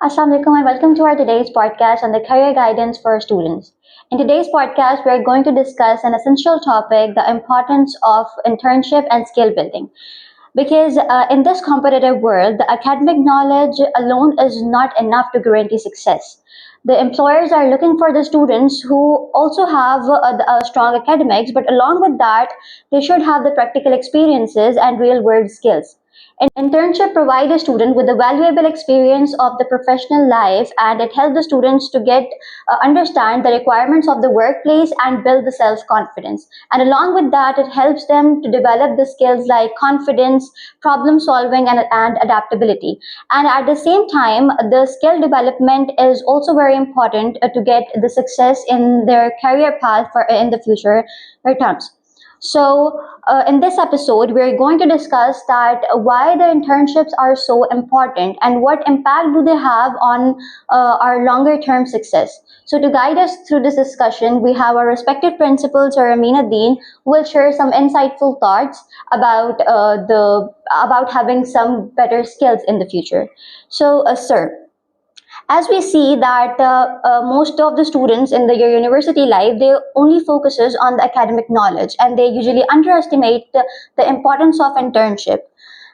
Assalamu alaikum and welcome to our today's podcast on the career guidance for students. In today's podcast, we're going to discuss an essential topic, the importance of internship and skill building. Because in this competitive world, the academic knowledge alone is not enough to guarantee success. The employers are looking for the students who also have strong academics, but along with that, they should have the practical experiences and real world skills. Internship provides a student with a valuable experience of the professional life, and it helps the students to get understand the requirements of the workplace and build the self confidence. And along with that, it helps them to develop the skills like confidence, problem solving, and adaptability. And at the same time, the skill development is also very important to get the success in their career path for in the future terms. So, in this episode, we're going to discuss that why the internships are so important and what impact do they have on our longer term success. So, to guide us through this discussion, we have our respected principal, Sir Amina Deen, who will share some insightful thoughts about about having some better skills in the future. So, sir, as we see that most of the students in the university life, they only focuses on the academic knowledge, and they usually underestimate the importance of internship.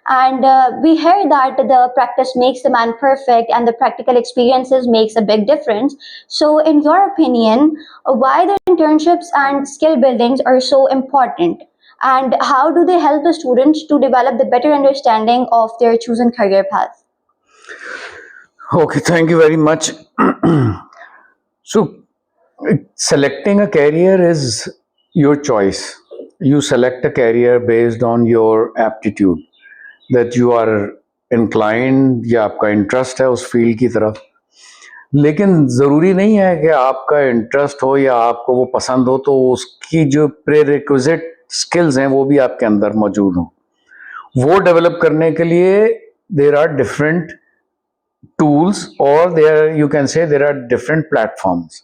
And we hear that the practice makes the man perfect and the practical experiences makes a big difference. So in your opinion, why the internships and skill buildings are so important, and how do they help the students to develop the better understanding of their chosen career path? Okay, thank you very much. So, selecting a career is your choice. You select a career based on your aptitude, that you are inclined या आपका interest है उस field की तरफ. लेकिन ज़रूरी नहीं है कि आपका इंटरेस्ट हो या आपको वो पसंद हो तो उसकी जो प्रेरिक्विजिट स्किल्स हैं वो भी आपके अंदर मौजूद हों. वो डेवलप करने के लिए there are different tools, or there you can say there are different platforms.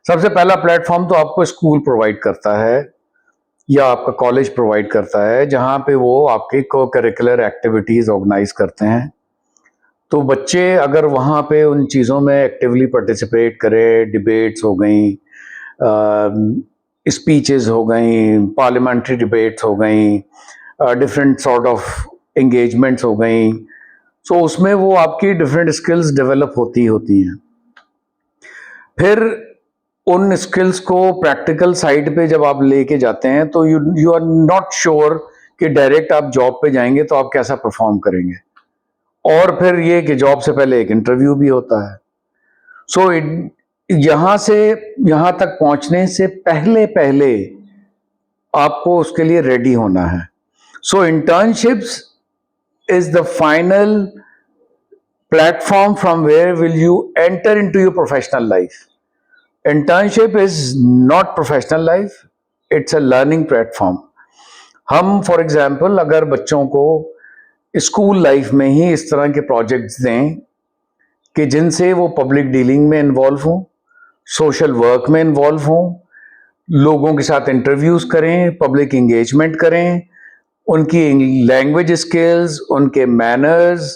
सबसे पहला प्लेटफॉर्म तो आपको स्कूल प्रोवाइड करता है या आपका कॉलेज प्रोवाइड करता है, जहाँ पे वो आपके को करिकुलर एक्टिविटीज़ ऑर्गेनाइज करते हैं. तो बच्चे अगर वहाँ पे उन चीज़ों में एक्टिवली पार्टिसिपेट करें, डिबेट्स हो गई, स्पीचेस हो गई, पार्लियामेंट्री डिबेट्स हो गई, डिफरेंट सॉर्ट ऑफ एंगेजमेंट्स हो गई, सो उसमें वो आपकी डिफरेंट स्किल्स डेवलप होती हैं. फिर उन स्किल्स को प्रैक्टिकल साइड पे जब आप लेके जाते हैं तो यू आर नॉट श्योर कि डायरेक्ट आप जॉब पे जाएंगे तो आप कैसा परफॉर्म करेंगे, और फिर ये कि जॉब से पहले एक इंटरव्यू भी होता है. सो यहाँ से यहाँ तक पहुँचने से पहले पहले आपको उसके लिए रेडी होना है. सो internships is the final platform from where will you enter into your professional life. Internship is not professional life, it's a learning platform. हम फॉर एग्जाम्पल अगर बच्चों को स्कूल लाइफ में ही इस तरह के प्रोजेक्ट्स दें कि जिनसे वो पब्लिक डीलिंग में इन्वॉल्व हों, सोशल वर्क में इन्वॉल्व हों, लोगों के साथ इंटरव्यूज़ करें, पब्लिक इंगेजमेंट करें, उनकी लैंग्वेज स्किल्स, उनके मैनर्स,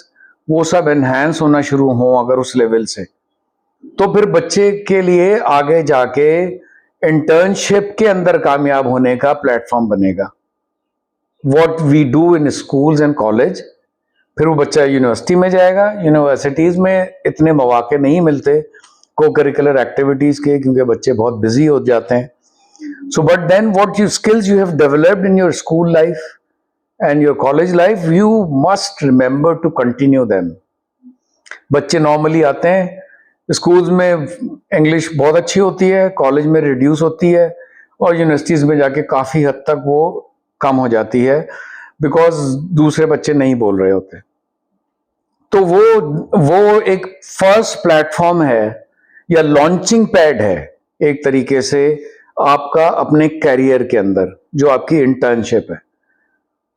वो सब एनहांस होना शुरू हों अगर उस लेवल से, तो फिर बच्चे के लिए आगे जाके इंटर्नशिप के अंदर कामयाब होने का प्लेटफॉर्म बनेगा. What we do in schools and college, फिर वो बच्चा यूनिवर्सिटी में जाएगा. यूनिवर्सिटीज़ में इतने मौके नहीं मिलते को करिकुलर एक्टिविटीज़ के, क्योंकि बच्चे बहुत बिजी हो जाते हैं. So but then what you skills you have developed in your school life and your college life, you must remember to continue them. बच्चे नॉर्मली आते हैं, स्कूल्स में इंग्लिश बहुत अच्छी होती है, कॉलेज में रिड्यूस होती है, और यूनिवर्सिटीज़ में जाके काफ़ी हद तक वो कम हो जाती है बिकॉज दूसरे बच्चे नहीं बोल रहे होते. तो वो एक फर्स्ट प्लेटफॉर्म है या लॉन्चिंग पैड है एक तरीके से आपका अपने कैरियर के अंदर, जो आपकी इंटर्नशिप है.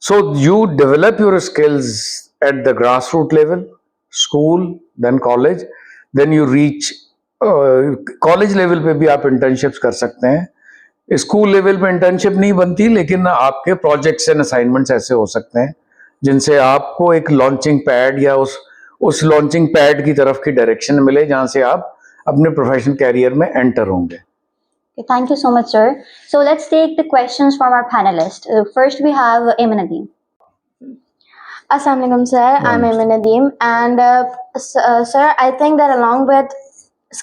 So you develop your skills at the grassroots level, school, then college, then you reach college level पे भी आप internships कर सकते हैं. स्कूल लेवल पे इंटर्नशिप नहीं बनती, लेकिन आपके प्रोजेक्ट्स एंड असाइनमेंट्स ऐसे हो सकते हैं जिनसे आपको एक लॉन्चिंग पैड या उस लॉन्चिंग पैड की तरफ की डायरेक्शन मिले जहां से आप अपने प्रोफेशनल कैरियर में एंटर होंगे. Okay, thank you so much, sir. So let's take the questions from our panelists. First, we have Aiman Nadeem. Assalamu alaikum, sir. I'm Aiman Nadeem, and sir, I think that along with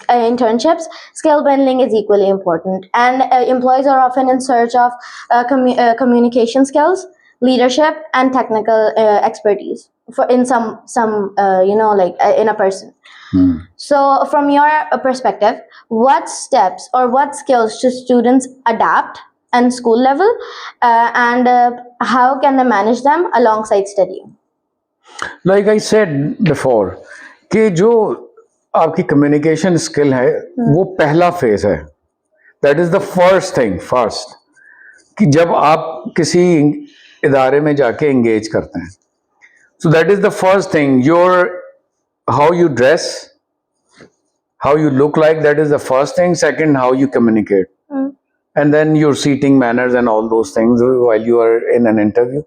internships, skill building is equally important, and employees are often in search of communication skills, leadership, and technical expertise for in some in a person. So, from your perspective, what steps or what skills should students adapt and school level, and how can they manage them alongside studying? Like I said before, कि जो आपकी communication skill है वो पहला phase है. That is the first thing first, कि जब आप किसी इदारे में जाके एंगेज करते हैं, so that is the first thing. Your how you dress, how you look like, that is the first thing. Second, how you communicate, and then your seating manners and all those things while you are in an interview.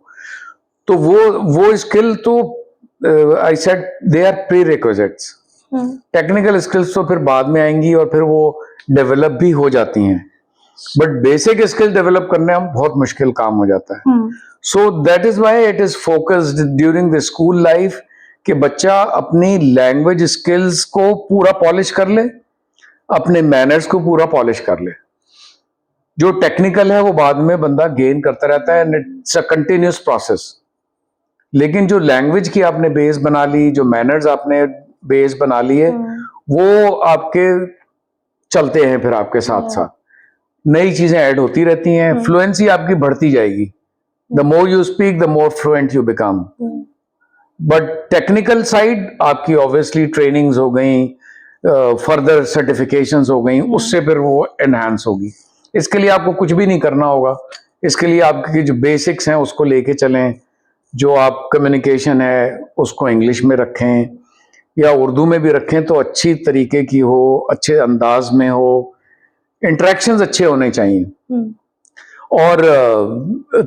तो वो skill तो I said they are prerequisites. Technical skills तो फिर बाद में आएंगी और फिर वो डेवलप भी हो जाती हैं, बट बेसिक स्किल डेवलप करने में बहुत मुश्किल काम हो जाता है. So that is why it is focused during the school life कि बच्चा अपनी लैंग्वेज स्किल्स को पूरा पॉलिश कर ले, अपने मैनर्स को पूरा पॉलिश कर ले. जो टेक्निकल है वो बाद में बंदा गेन करता रहता है, and it's a continuous process. लेकिन जो लैंग्वेज की आपने बेस बना ली, जो मैनर्स आपने बेस बना लिए, वो आपके चलते हैं फिर आपके साथ साथ. नई चीजें ऐड होती रहती हैं, फ्लुएंसी आपकी बढ़ती जाएगी. The more you speak the more fluent you become. But technical side आपकी ऑब्वियसली ट्रेनिंग्स हो गई, फर्दर सर्टिफिकेशंस हो गई, उससे फिर वो एनहांस होगी. इसके लिए आपको कुछ भी नहीं करना होगा. इसके लिए आपकी जो बेसिक्स हैं उसको लेके चलें. जो आप कम्युनिकेशन है उसको इंग्लिश में रखें या उर्दू में भी रखें तो अच्छी तरीके की हो, अच्छे अंदाज में हो, इंटरेक्शंस अच्छे होने चाहिए. और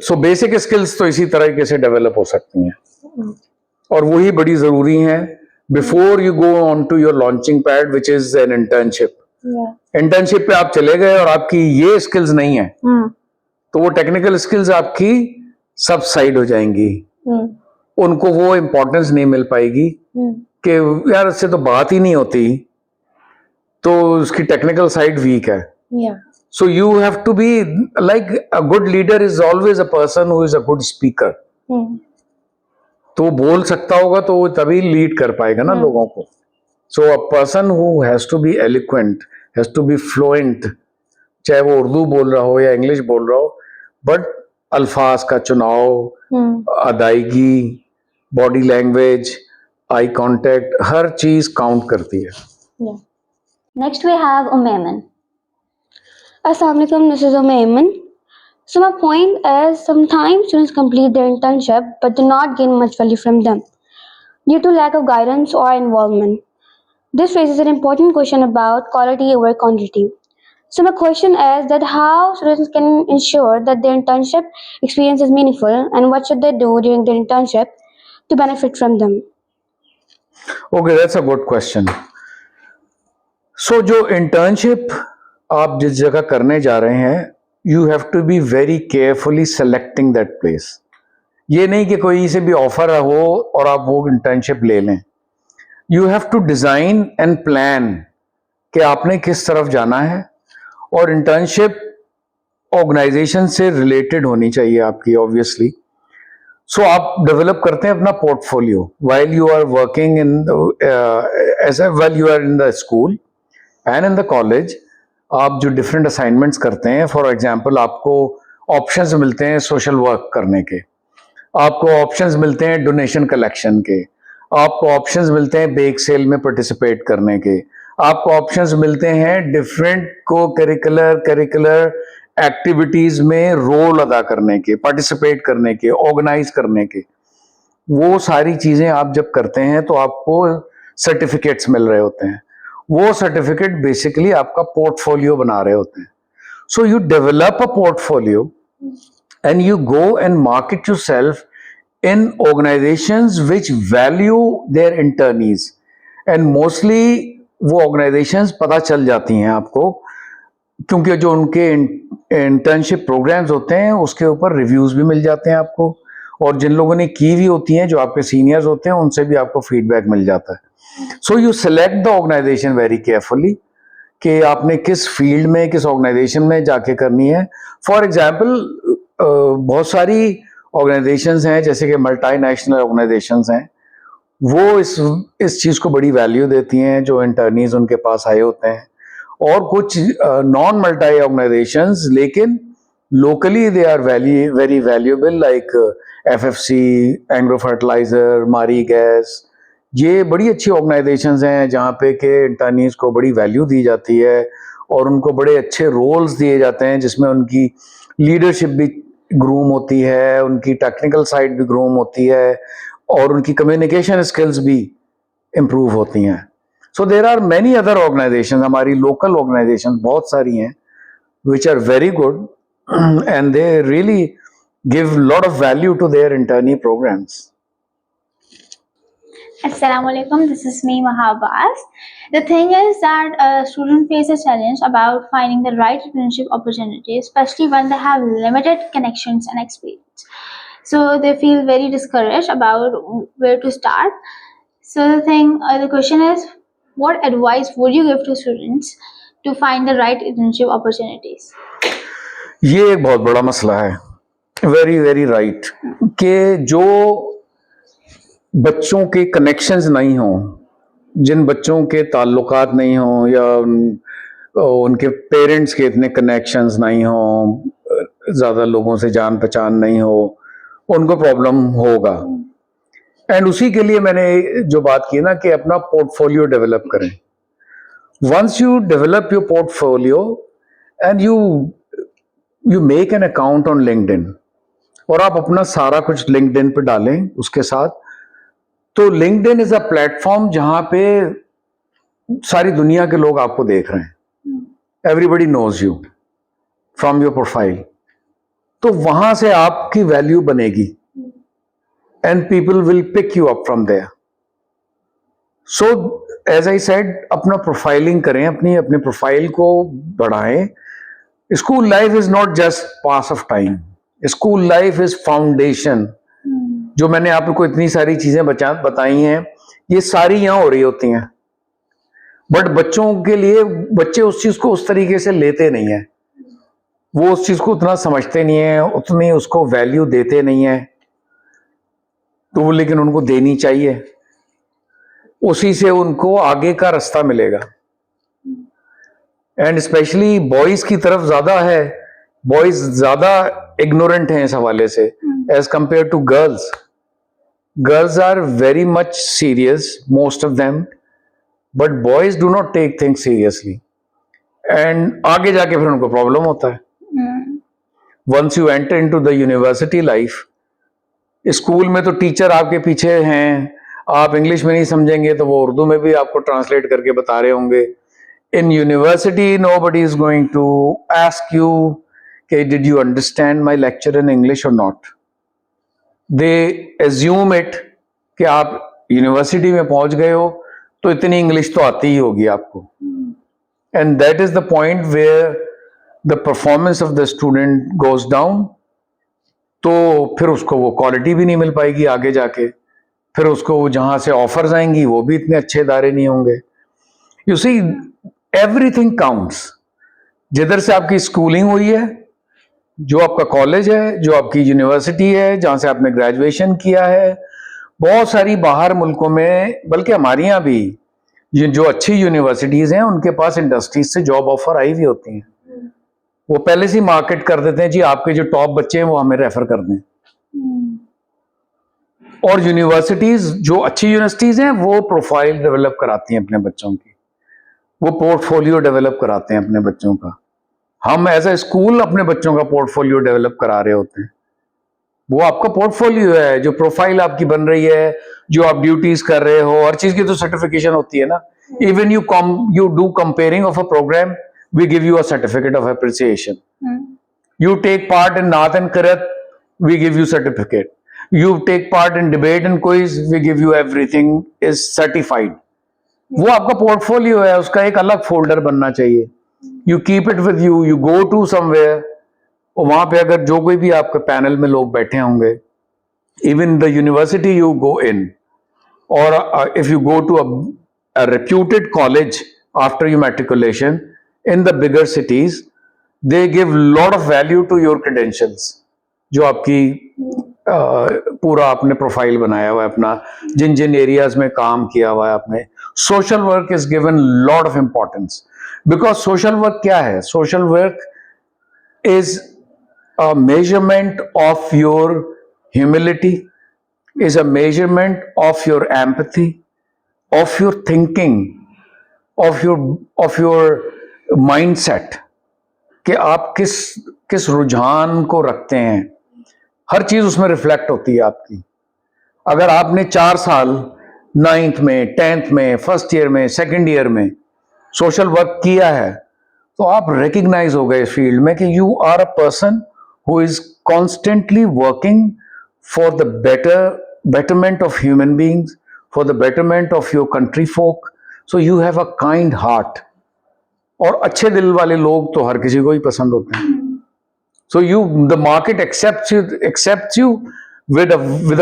सो बेसिक स्किल्स तो इसी तरीके से डेवलप हो सकती हैं, और वही बड़ी जरूरी हैं before you go on to your launching pad which is an internship. Internship पे आप चले गए और आपकी ये स्किल्स नहीं है, तो वो टेक्निकल स्किल्स आपकी सब साइड हो जाएंगी. उनको वो इंपॉर्टेंस नहीं मिल पाएगी कि यार इससे तो बात ही नहीं होती, तो उसकी टेक्निकल साइड वीक है. So you have to be like a good leader is always a person who is a good speaker. तो बोल सकता होगा तो वो तभी लीड कर पाएगा ना लोगों को. So a person who has to be eloquent, has to be fluent, चाहे वो उर्दू बोल रहा हो या इंग्लिश बोल रहा हो, बट अल्फाज का चुनाव, अदायगी, बॉडी लैंग्वेज, आई कांटेक्ट, हर चीज काउंट करती है. Next, we have Aiman. Assalamu alaikum, this is Aiman. So my point is, sometimes students complete their internship but do not gain much value from them due to lack of guidance or involvement. This raises an important question about quality over quantity. So my question is that how students can ensure that their internship experience is meaningful, and what should they do during their internship to benefit from them? Okay, that's a good question. So जो internship आप जिस जगह करने जा रहे हैं, you have to be very carefully selecting that place. ये नहीं कि कोई से भी ऑफर हो और आप वो इंटर्नशिप ले लें. You have to design and plan कि आपने किस तरफ जाना है, और इंटर्नशिप ऑर्गेनाइजेशन से रिलेटेड होनी चाहिए आपकी ऑब्वियसली. सो आप डेवलप करते हैं अपना portfolio while you are working in while you are in the school and in the college. आप जो डिफरेंट असाइनमेंट्स करते हैं, फॉर एग्जांपल आपको ऑप्शंस मिलते हैं सोशल वर्क करने के, आपको ऑप्शंस मिलते हैं डोनेशन कलेक्शन के, आपको ऑप्शंस मिलते हैं बेक सेल में पार्टिसिपेट करने के, आपको ऑप्शंस मिलते हैं डिफरेंट को करिकुलर एक्टिविटीज में रोल अदा करने के, पार्टिसिपेट करने के, ऑर्गेनाइज करने के. वो सारी चीजें आप जब करते हैं तो आपको सर्टिफिकेट्स मिल रहे होते हैं. वो सर्टिफिकेट बेसिकली आपका पोर्टफोलियो बना रहे होते हैं. So you develop a portfolio and you go and market yourself in organizations which value their internees, and mostly वो organizations पता चल जाती हैं आपको, क्योंकि जो उनके इंटर्नशिप प्रोग्राम्स होते हैं उसके ऊपर रिव्यूज भी मिल जाते हैं आपको, और जिन लोगों ने की हुई होती हैं, जो आपके सीनियर्स होते हैं, उनसे भी आपको फीडबैक मिल जाता है. So you select the organisation very carefully कि आपने किस फील्ड में, किस ऑर्गेनाइजेशन में जाके करनी है. फॉर एग्जाम्पल बहुत सारी ऑर्गेनाइजेशंस हैं, जैसे कि मल्टीनेशनल ऑर्गेनाइजेशंस हैं, वो इस चीज़ को बड़ी वैल्यू देती हैं जो इंटर्नीज उनके पास आए होते हैं. और कुछ नॉन मल्टी ऑर्गेनाइजेशंस, लेकिन locally they are very valuable, like FFC, Engro fertiliser, Mari Gas. ये बड़ी अच्छी ऑर्गेनाइजेशंस हैं जहाँ पे के इंटर्नीज को बड़ी वैल्यू दी जाती है और उनको बड़े अच्छे रोल्स दिए जाते हैं, जिसमें उनकी लीडरशिप भी ग्रूम होती है, उनकी टेक्निकल साइड भी ग्रूम होती है, और उनकी कम्युनिकेशन स्किल्स भी इम्प्रूव होती हैं. So there are many other organisation, हमारी लोकल ऑर्गेनाइजेशन बहुत सारी हैं which are very good and they really give lot of value to their internee programmes. Assalamu alaikum, this is me Mahabas. The thing is that a student faces a challenge about finding the right internship opportunity, especially when they have limited connections and experience. So they feel very discouraged about where to start. So the question is, what advice would you give to students to find the right internship opportunities? ये एक बहुत बड़ा मसला है. Very very right कि जो बच्चों के कनेक्शंस नहीं हों, जिन बच्चों के ताल्लुकात नहीं हों, या उनके पेरेंट्स के इतने कनेक्शंस नहीं हों, ज़्यादा लोगों से जान पहचान नहीं हो, उनको प्रॉब्लम होगा. एंड उसी के लिए मैंने जो बात की ना कि अपना पोर्टफोलियो डेवलप करें. Once you develop your portfolio and you make an account on LinkedIn, और आप अपना सारा कुछ लिंक्डइन पे डालें उसके साथ, तो लिंक्डइन इज अ प्लेटफॉर्म जहां पे सारी दुनिया के लोग आपको देख रहे हैं. Everybody knows you from your profile. तो वहां से आपकी वैल्यू बनेगी and people will pick you up from there. So as I said, अपना प्रोफाइलिंग करें, अपनी प्रोफाइल को बढ़ाएं. School life is not just pass of time. School life is foundation. जो मैंने आपको इतनी सारी चीजें बताई हैं, ये सारी यहां हो रही होती हैं, बट बच्चों के लिए, बच्चे उस चीज को उस तरीके से लेते नहीं है, वो उस चीज को उतना समझते नहीं है, उतनी उसको वैल्यू देते नहीं है. तो वो लेकिन उनको देनी चाहिए, उसी से उनको आगे का रास्ता मिलेगा. एंड स्पेशली बॉयज की तरफ ज्यादा है. बॉयज ज्यादा इग्नोरेंट हैं इस हवाले से as compare to girls. Girls are very much serious, most of them, but boys do not take things seriously, and आगे जाके फिर उनको प्रॉब्लम होता है. Once you enter into the university life, school में तो टीचर आपके पीछे हैं, आप इंग्लिश में नहीं समझेंगे तो वो उर्दू में भी आपको ट्रांसलेट करके बता रहे होंगे. In university nobody is going to ask you कि did you understand my lecture in English or not. They assume it कि आप यूनिवर्सिटी में पहुंच गए हो तो इतनी इंग्लिश तो आती ही होगी आपको. And that is the point where the performance of the student goes down. तो फिर उसको वो क्वालिटी भी नहीं मिल पाएगी आगे जाके, फिर उसको जहां से ऑफर्स आएंगी वो भी इतने अच्छे इदारे नहीं होंगे. You see, everything counts. जिधर से आपकी स्कूलिंग हुई है, जो आपका कॉलेज है, जो आपकी यूनिवर्सिटी है, जहां से आपने ग्रेजुएशन किया है, बहुत सारी बाहर मुल्कों में, बल्कि हमारे यहाँ भी ये जो अच्छी यूनिवर्सिटीज हैं उनके पास इंडस्ट्रीज से जॉब ऑफर आई हुई होती हैं. वो पहले से मार्केट कर देते हैं, जी आपके जो टॉप बच्चे हैं वो हमें रेफर कर दें. और यूनिवर्सिटीज, जो अच्छी यूनिवर्सिटीज हैं, वो प्रोफाइल डेवलप कराती हैं अपने बच्चों की, वो पोर्टफोलियो डेवलप कराते हैं अपने बच्चों का. हम एज ए स्कूल अपने बच्चों का पोर्टफोलियो डेवलप करा रहे होते हैं. वो आपका पोर्टफोलियो है, जो प्रोफाइल आपकी बन रही है, जो आप ड्यूटीज कर रहे हो, हर चीज की तो सर्टिफिकेशन होती है ना. Even you do comparing of a programme, we give you a certificate of appreciation. You take part in Naat and Kirat, we give you certificate. You take part in debate and quiz, we give you everything is certified. वो आपका portfolio है, उसका एक अलग folder बनना चाहिए. You keep it with you, you go to somewhere, और वहां पे अगर जो कोई भी आपके पैनल में लोग बैठे होंगे, even the university you go in, or if you go to a reputed college after your matriculation in the bigger cities, they give lot of value to your credentials, जो आपकी पूरा आपने प्रोफाइल बनाया हुआ है अपना, जिन जिन एरियाज में काम किया हुआ है आपने. Social work is given lot of importance, because social work क्या है? Social work is a measurement of your humility, is a measurement of your empathy, of your thinking, of your mindset, कि आप किस किस रुझान को रखते हैं. हर चीज उसमें रिफ्लेक्ट होती है आपकी. अगर आपने 4 साल 9th में, 10th में, फर्स्ट ईयर में, सेकेंड ईयर में सोशल वर्क किया है, तो आप रिकग्नाइज हो गए इस फील्ड में कि you are a person who is constantly working for the betterment of human beings, for the betterment of your country folk. So you have a kind heart. और अच्छे दिल वाले लोग तो हर किसी को ही पसंद होते हैं. So the market accepts you with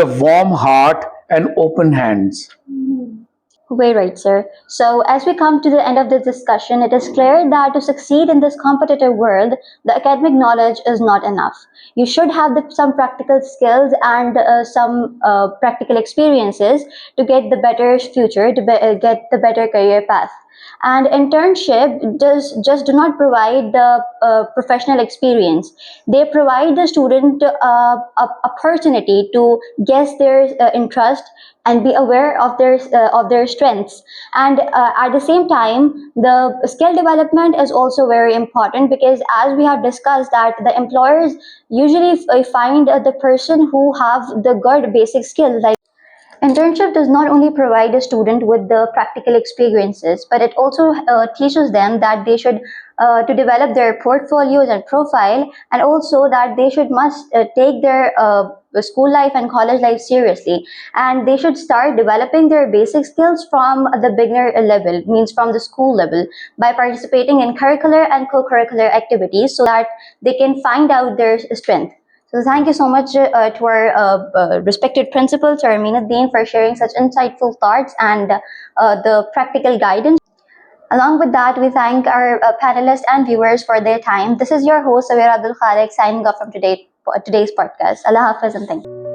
a warm heart and open hands. Very right, sir. So, as we come to the end of this discussion, it is clear that to succeed in this competitive world, the academic knowledge is not enough. You should have some practical skills and some practical experiences to get the better future, to get the better career path. And internship just do not provide the professional experience. They provide the student a opportunity to guess their interest and be aware of their strengths. And at the same time, the skill development is also very important, because as we have discussed that the employers usually find the person who have the good basic skills. Like, internship does not only provide a student with the practical experiences, but it also teaches them that they should to develop their portfolios and profile, and also that they must take their school life and college life seriously, and they should start developing their basic skills from the beginner level, means from the school level, by participating in curricular and co-curricular activities, so that they can find out their strength. So thank you so much to our respected principal, Sir Aminuddin, for sharing such insightful thoughts and the practical guidance. Along with that, we thank our panelists and viewers for their time. This is your host, Sawir Abdul Khalik, signing off from today's podcast. Allah Hafiz and thank you.